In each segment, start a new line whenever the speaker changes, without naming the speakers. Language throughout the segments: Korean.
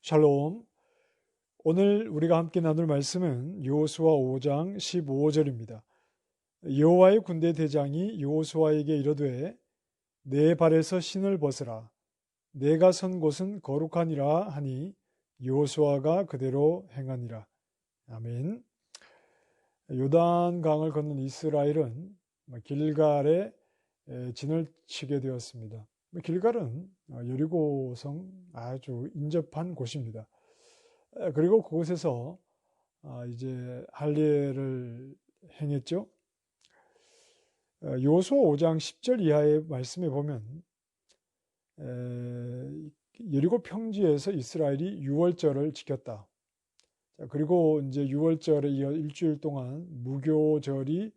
샬롬. 오늘 우리가 함께 나눌 말씀은 여호수아 5장 15절입니다. 여호와의 군대 대장이 여호수아에게 이르되 내 발에서 신을 벗으라. 내가 선 곳은 거룩하니라 하니 여호수아가 그대로 행하니라. 아멘. 요단강을 건넌 이스라엘은 길갈에 진을 치게 되었습니다. 길갈은 여리고성 아주 인접한 곳입니다. 그리고 그곳에서 이제 할례를 행했죠. 여호수아 5장 10절 이하의 말씀에 보면 여리고 평지에서 이스라엘이 유월절을 지켰다. 그리고 이제 유월절에 이어 일주일 동안 무교절이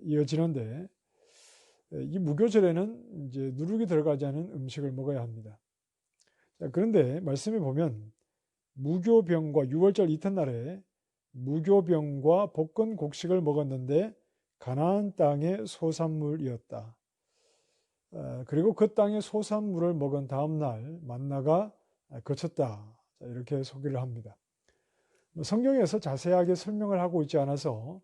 이어지는데 이 무교절에는 이제 누룩이 들어가지 않은 음식을 먹어야 합니다. 그런데 말씀에 보면 무교병과 유월절 이튿날에 무교병과 볶은 곡식을 먹었는데 가나안 땅의 소산물이었다. 그리고 그 땅의 소산물을 먹은 다음 날 만나가 그쳤다. 이렇게 소개를 합니다. 성경에서 자세하게 설명을 하고 있지 않아서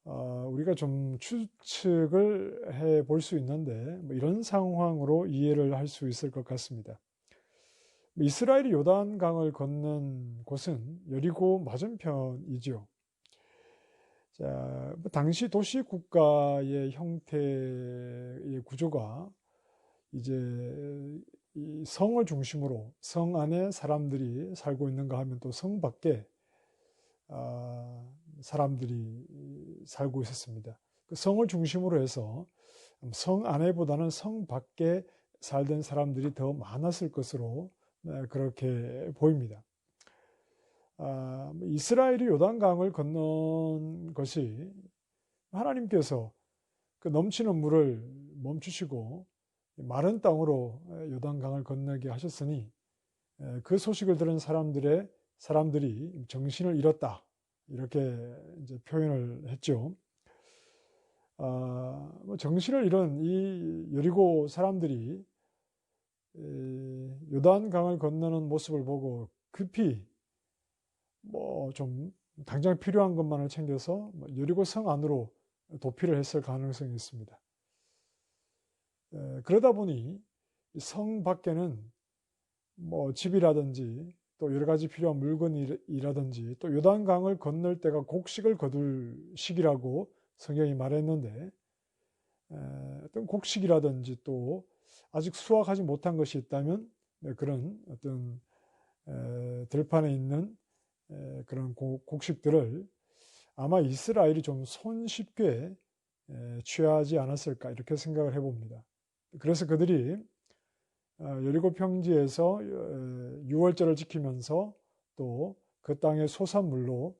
우리가 좀 추측을 해볼 수 있는데 이런 상황으로 이해를 할 수 있을 것 같습니다. 이스라엘이 요단강을 건넌 곳은 여리고 맞은편이죠. 자, 당시 도시 국가의 형태의 구조가 이제 이 성을 중심으로 성 안에 사람들이 살고 있는가 하면 또 성 밖에 사람들이 살고 있었습니다. 그 성을 중심으로 해서 성 안에보다는 성 밖에 살던 사람들이 더 많았을 것으로 그렇게 보입니다. 이스라엘이 요단강을 건넌 것이 하나님께서 그 넘치는 물을 멈추시고 마른 땅으로 요단강을 건너게 하셨으니 그 소식을 들은 사람들이 정신을 잃었다. 이렇게 이제 표현을 했죠. 정신을 잃은 이 여리고 사람들이 요단강을 건너는 모습을 보고 급히 좀 당장 필요한 것만을 챙겨서 여리고 성 안으로 도피를 했을 가능성이 있습니다. 그러다 보니 성 밖에는 집이라든지 또 여러 가지 필요한 물건이라든지 또 요단강을 건널 때가 곡식을 거둘 시기라고 성경이 말했는데 어떤 곡식이라든지 또 아직 수확하지 못한 것이 있다면 그런 어떤 들판에 있는 그런 곡식들을 아마 이스라엘이 좀 손쉽게 취하지 않았을까 이렇게 생각을 해봅니다. 그래서 그들이 여리고 평지에서 유월절을 지키면서 또 그 땅의 소산물로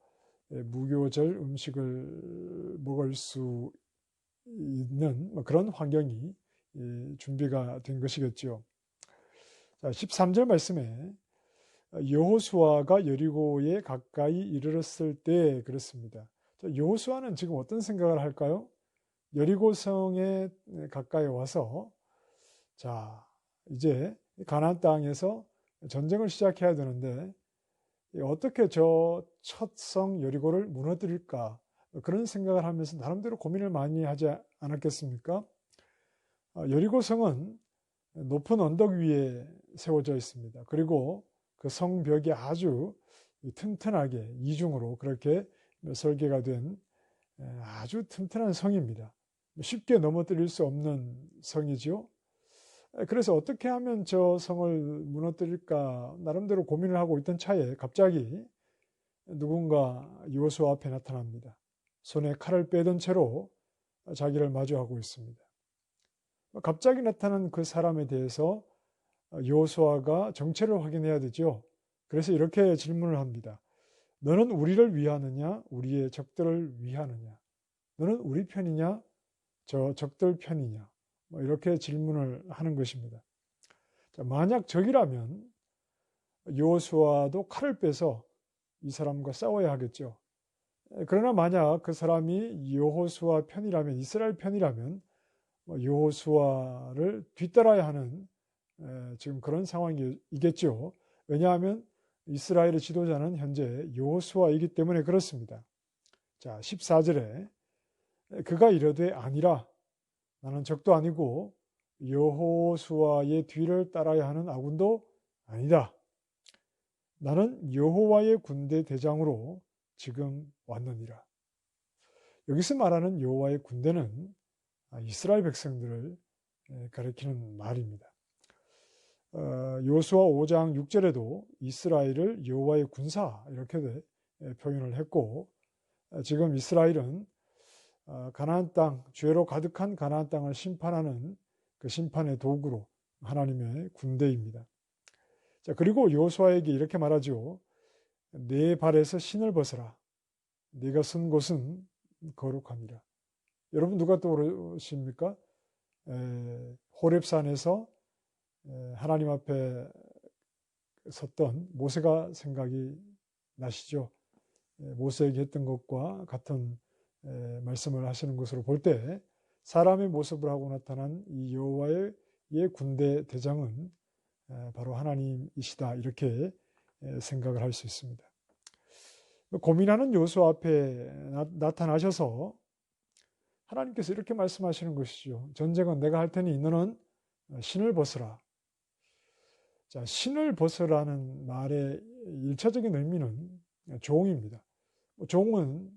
무교절 음식을 먹을 수 있는 그런 환경이 준비가 된 것이겠죠. 13절 말씀에 여호수아가 여리고에 가까이 이르렀을 때 그렇습니다. 여호수아는 지금 어떤 생각을 할까요? 여리고성에 가까이 와서 자 이제 가나안 땅에서 전쟁을 시작해야 되는데 어떻게 저 첫 성 여리고를 무너뜨릴까 그런 생각을 하면서 나름대로 고민을 많이 하지 않았겠습니까? 여리고성은 높은 언덕 위에 세워져 있습니다. 그리고 그 성벽이 아주 튼튼하게 이중으로 그렇게 설계가 된 아주 튼튼한 성입니다. 쉽게 넘어뜨릴 수 없는 성이죠. 그래서 어떻게 하면 저 성을 무너뜨릴까 나름대로 고민을 하고 있던 차에 갑자기 누군가 여호수아 앞에 나타납니다. 손에 칼을 빼던 채로 자기를 마주하고 있습니다. 갑자기 나타난 그 사람에 대해서 여호수아가 정체를 확인해야 되죠. 그래서 이렇게 질문을 합니다. 너는 우리를 위하느냐 우리의 적들을 위하느냐? 너는 우리 편이냐 저 적들 편이냐? 이렇게 질문을 하는 것입니다. 만약 적이라면 여호수아도 칼을 빼서 이 사람과 싸워야 하겠죠. 그러나 만약 그 사람이 여호수아 편이라면 이스라엘 편이라면 여호수아를 뒤따라야 하는 지금 그런 상황이겠죠. 왜냐하면 이스라엘의 지도자는 현재 여호수아이기 때문에 그렇습니다. 자, 14절에 그가 이르되 아니라 나는 적도 아니고 여호수아의 뒤를 따라야 하는 아군도 아니다. 나는 여호와의 군대 대장으로 지금 왔느니라. 여기서 말하는 여호와의 군대는 이스라엘 백성들을 가리키는 말입니다. 여호수아 5장 6절에도 이스라엘을 여호와의 군사 이렇게 표현을 했고, 지금 이스라엘은 가나안 땅, 죄로 가득한 가나안 땅을 심판하는 그 심판의 도구로 하나님의 군대입니다. 자, 그리고 여호수아에게 이렇게 말하죠. 내 발에서 신을 벗어라. 네가 선 곳은 거룩함이라. 여러분 누가 떠오르십니까? 호렙산에서 하나님 앞에 섰던 모세가 생각이 나시죠. 모세에게 했던 것과 같은 말씀을 하시는 것으로 볼 때 사람의 모습을 하고 나타난 이 여호와의 군대 대장은 바로 하나님이시다, 이렇게 생각을 할 수 있습니다. 고민하는 여호수아 앞에 나타나셔서 하나님께서 이렇게 말씀하시는 것이죠. 전쟁은 내가 할 테니 너는 신을 벗으라. 자, 신을 벗으라는 말의 일차적인 의미는 종입니다. 종은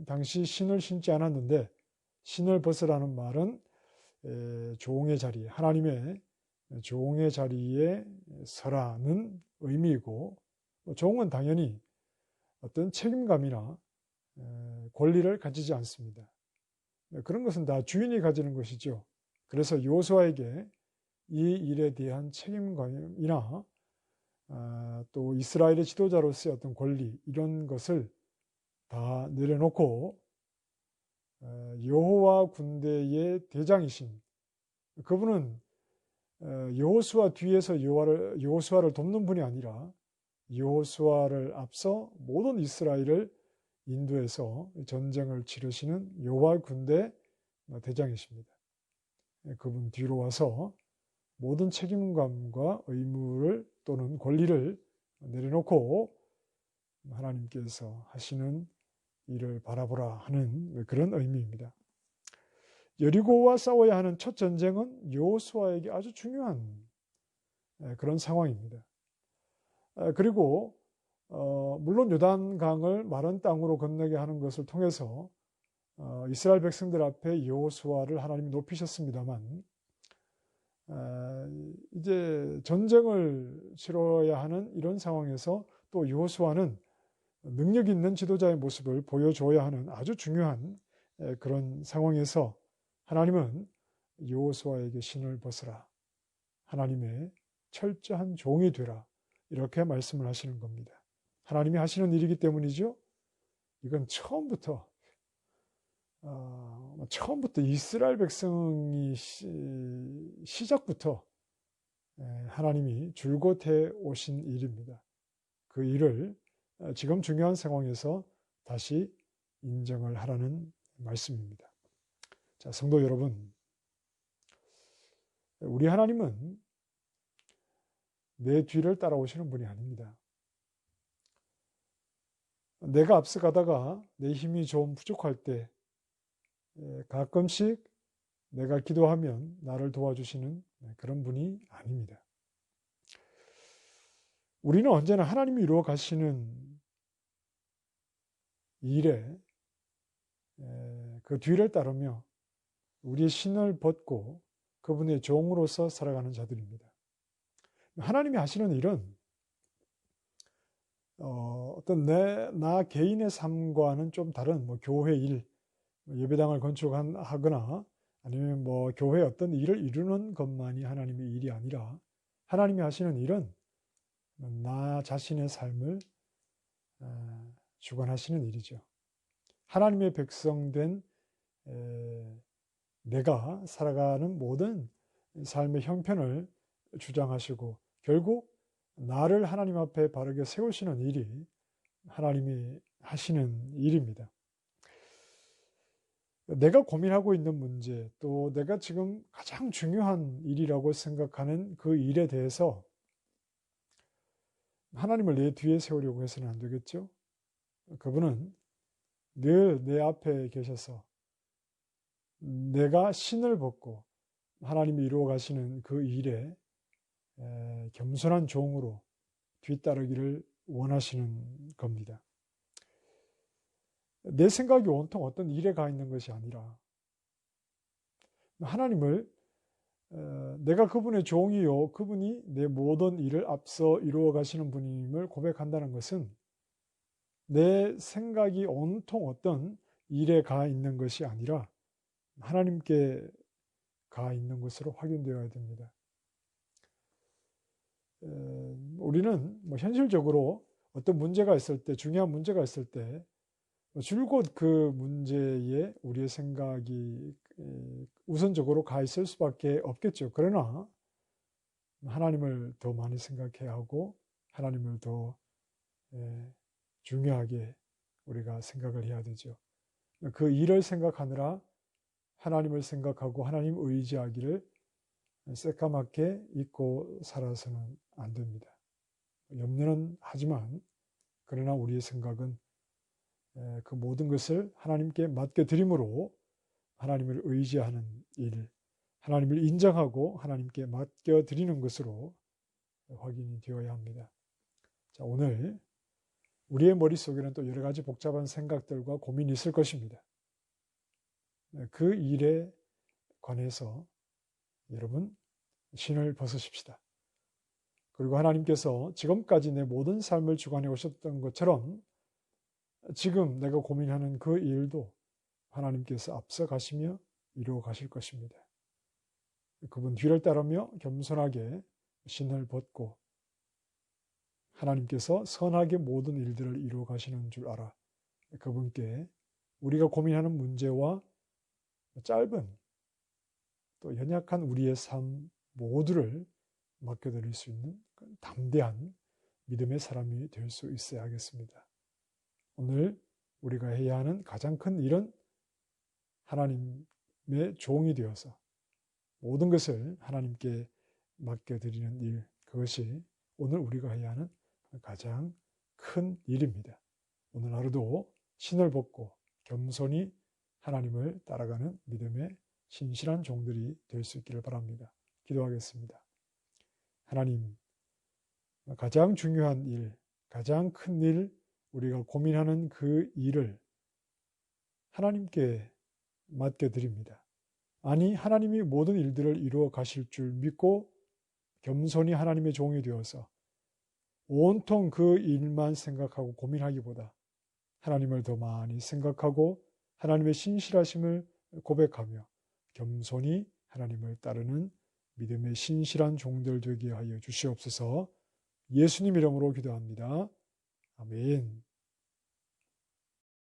당시 신을 신지 않았는데 신을 벗으라는 말은 종의 자리, 하나님의 종의 자리에 서라는 의미이고, 종은 당연히 어떤 책임감이나 권리를 가지지 않습니다. 그런 것은 다 주인이 가지는 것이죠. 그래서 여호수아에게 이 일에 대한 책임감이나 또 이스라엘의 지도자로서의 어떤 권리, 이런 것을 다 내려놓고 여호와 군대의 대장이신 그분은 여호수아 뒤에서 여호수아를 돕는 분이 아니라 여호수아를 앞서 모든 이스라엘을 인도해서 전쟁을 치르시는 여호와 군대 대장이십니다. 그분 뒤로 와서 모든 책임감과 의무를 또는 권리를 내려놓고 하나님께서 하시는 일을 바라보라 하는 그런 의미입니다. 여리고와 싸워야 하는 첫 전쟁은 여호수아에게 아주 중요한 그런 상황입니다. 그리고 물론 요단강을 마른 땅으로 건너게 하는 것을 통해서 이스라엘 백성들 앞에 여호수아를 하나님이 높이셨습니다만, 이제 전쟁을 치러야 하는 이런 상황에서 또 여호수아는 능력 있는 지도자의 모습을 보여줘야 하는 아주 중요한 그런 상황에서 하나님은 여호수아에게 신을 벗으라, 하나님의 철저한 종이 되라, 이렇게 말씀을 하시는 겁니다. 하나님이 하시는 일이기 때문이죠. 이건 처음부터 이스라엘 백성이 시작부터 하나님이 줄곧 해 오신 일입니다. 그 일을 지금 중요한 상황에서 다시 인정을 하라는 말씀입니다. 자, 성도 여러분, 우리 하나님은 내 뒤를 따라오시는 분이 아닙니다. 내가 앞서가다가 내 힘이 좀 부족할 때 가끔씩 내가 기도하면 나를 도와주시는 그런 분이 아닙니다. 우리는 언제나 하나님이 이루어 가시는 일에 그 뒤를 따르며 우리의 신을 벗고 그분의 종으로서 살아가는 자들입니다. 하나님이 하시는 일은 어떤 나 개인의 삶과는 좀 다른 교회 일, 예배당을 건축하거나 아니면 교회 어떤 일을 이루는 것만이 하나님의 일이 아니라 하나님이 하시는 일은 나 자신의 삶을 주관하시는 일이죠. 하나님의 백성된 내가 살아가는 모든 삶의 형편을 주장하시고 결국 나를 하나님 앞에 바르게 세우시는 일이 하나님이 하시는 일입니다. 내가 고민하고 있는 문제, 또 내가 지금 가장 중요한 일이라고 생각하는 그 일에 대해서 하나님을 내 뒤에 세우려고 해서는 안 되겠죠. 그분은 늘 내 앞에 계셔서 내가 신을 벗고 하나님이 이루어 가시는 그 일에 겸손한 종으로 뒤따르기를 원하시는 겁니다. 내 생각이 온통 어떤 일에 가 있는 것이 아니라 하나님을 내가 그분의 종이요 그분이 내 모든 일을 앞서 이루어 가시는 분임을 고백한다는 것은 내 생각이 온통 어떤 일에 가 있는 것이 아니라 하나님께 가 있는 것으로 확인되어야 됩니다. 우리는 현실적으로 어떤 문제가 있을 때, 중요한 문제가 있을 때 줄곧 그 문제에 우리의 생각이 우선적으로 가 있을 수밖에 없겠죠. 그러나 하나님을 더 많이 생각해야 하고 하나님을 더 중요하게 우리가 생각을 해야 되죠. 그 일을 생각하느라 하나님을 생각하고 하나님 의지하기를 새까맣게 잊고 살아서는 안 됩니다. 염려는 하지만 그러나 우리의 생각은 그 모든 것을 하나님께 맡겨드림으로 하나님을 의지하는 일, 하나님을 인정하고 하나님께 맡겨드리는 것으로 확인이 되어야 합니다. 자, 오늘 우리의 머릿속에는 또 여러 가지 복잡한 생각들과 고민이 있을 것입니다. 그 일에 관해서 여러분 신을 벗으십시다. 그리고 하나님께서 지금까지 내 모든 삶을 주관해 오셨던 것처럼 지금 내가 고민하는 그 일도 하나님께서 앞서 가시며 이루어 가실 것입니다. 그분 뒤를 따르며 겸손하게 신을 벗고 하나님께서 선하게 모든 일들을 이루어 가시는 줄 알아 그분께 우리가 고민하는 문제와 짧은 또 연약한 우리의 삶 모두를 맡겨드릴 수 있는 담대한 믿음의 사람이 될 수 있어야 하겠습니다. 오늘 우리가 해야 하는 가장 큰 일은 하나님의 종이 되어서 모든 것을 하나님께 맡겨드리는 일, 그것이 오늘 우리가 해야 하는 가장 큰 일입니다. 오늘 하루도 신을 벗고 겸손히 하나님을 따라가는 믿음의 신실한 종들이 될 수 있기를 바랍니다. 기도하겠습니다. 하나님, 가장 중요한 일, 가장 큰 일, 우리가 고민하는 그 일을 하나님께 맡겨드립니다. 아니, 하나님이 모든 일들을 이루어 가실 줄 믿고 겸손히 하나님의 종이 되어서 온통 그 일만 생각하고 고민하기보다 하나님을 더 많이 생각하고 하나님의 신실하심을 고백하며 겸손히 하나님을 따르는 믿음의 신실한 종들 되게 하여 주시옵소서. 예수님 이름으로 기도합니다. 아멘.